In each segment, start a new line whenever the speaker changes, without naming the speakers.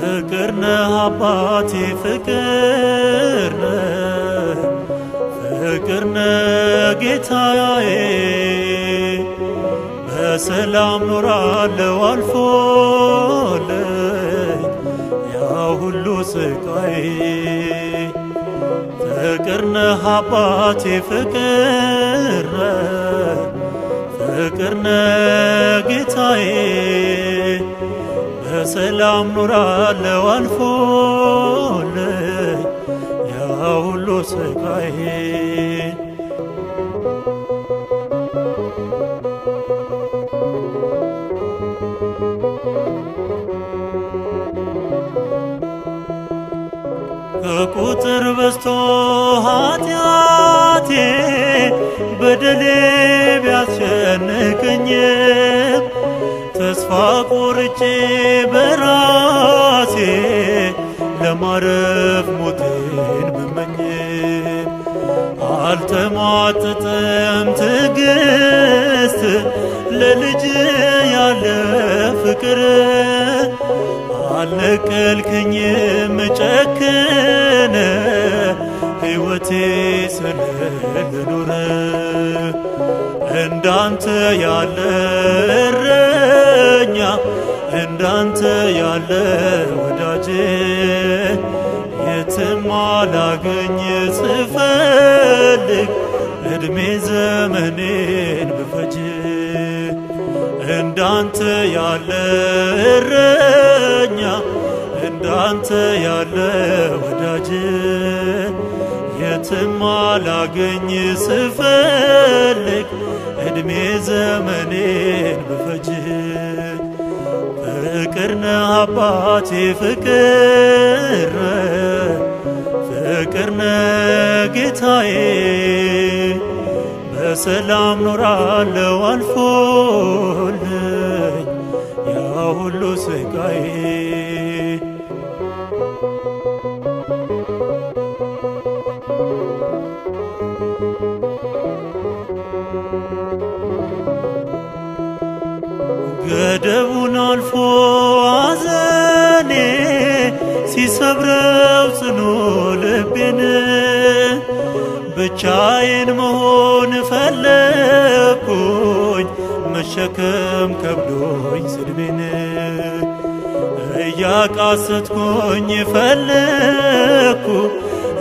ፍቅር ነህ አባቴ ፍቅር ነህ ፍቅር ነህ ጌታዬ በሰላም ኖራለሁ አልፎልኝ ያ ሁሉ ስቃይ ፍቅር ነህ አባቴ ፍቅር ነህ ጌታዬ በሰላም ኖራለሁ አልፎልኝ ያ ሁሉ ስቃይ ከቁጥር በዝቶ ኃጢአቴ በደሌ ቢያስጨንቀኝም ተስፋ ቆርጬ በራሴ ለማረፍ ሞቴን ብመኝም አልተሟጠጠም ትዕግስት ለልጅ ያለ ፍቅር አልነቀልከኝም ጨክነ ሕይወቴ ስለልኖረ እንዳንተ ያለ እረኛ እንዳንተ ያለ ወዳጄ የትም አላገኝ ስፈልግ እድሜ ዘመኔን ብፈጅ እንዳንተ ያለ እረኛ እንዳንተ ያለ ወዳጅ የትም አላገኝ ስፈልግ እድሜ ዘመኔን ብፈጅ ፍቅር ነህ አባቴ ፍቅር ነህ ጌታዬ በሰላም ኖራለሁ አልፎልኝ ያ ሁሉ ስቃይ ገደቡን አልፎ አዘኔ ሲሰብረው ጽኑ ልቤን ብቻዬን መሆን ፈለግኩኝ መሸከም ከብዶኝ ስድቤን እያቃሰትኩኝ ፈለግኩ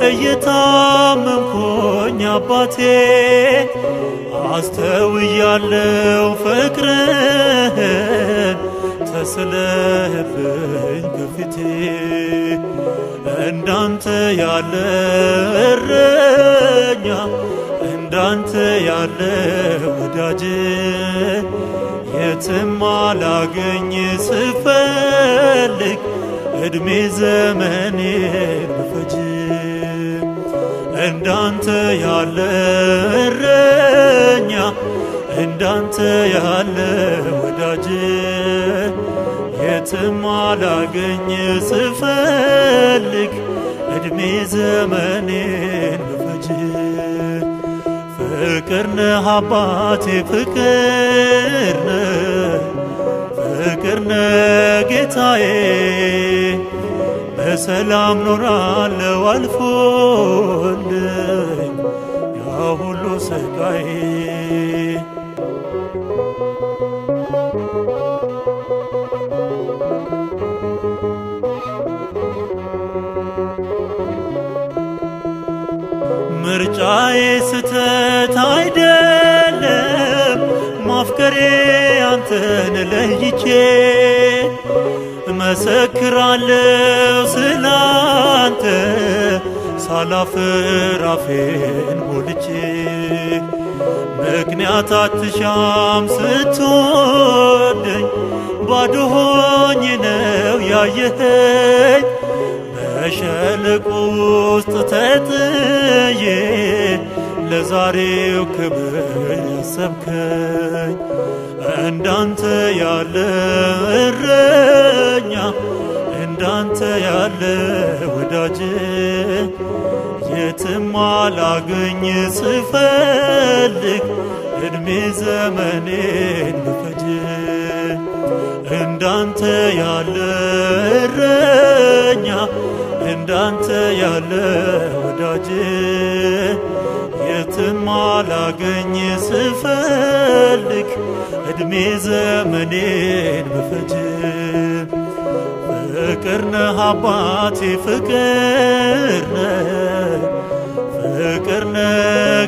እየታመምኩኝ አባቴ አስተውያለሁ ፍቅርህን ተስለህብኝ ከፊቴ እንዳንተ ያለ እረኛ እንዳንተ ያለ ወዳጅ የትም አላገኝ ስፈልግ እድሜ ዘመኔን ብፈጅ እንዳንተ ያለ እረኛ እንዳንተ ያለ ወዳጅ የትም አላገኝ ስፈልግ እድሜ ዘመኔን ብፈጅ ፍቅር ነህ አባቴ ፍቅር ነህ ጌታዬ በሰላም ኖራለሁ አልፎልኝ ያ ሁሉ ስቃይ ምርጫዬ ስተት አይደለም ማፍቀሬ አንተን ለይቼ እመሰክራለሁ ስላንተ ሳላፍር አፌን ሞልቼ ምክንያት አትሻም ስትወደኝ ባዶ ሆኜ ነው ያየኸኝ በሸለቆ ውስጥ ተጥዬ ለዛሬው ክብር ያሰብከኝ እንዳንተ ያለ እረኛ እንዳንተ ያለ ወዳጅ የትም አላገኝ ስፈልግ እድሜ ዘመኔን ብፈጅ እንዳንተ ያለ እረኛ እንዳንተ ያለ ወዳጅ የትም አላገኝ ስፈልግ እድሜ ዘመኔን ብፈጅ ፍቅር ነህ አባቴ ፍቅር ነህ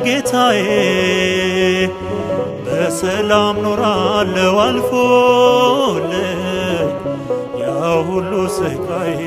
ጌታዬ በሰላም ኖራለሁ አልፎልኝ ያ ሁሉ ስቃይ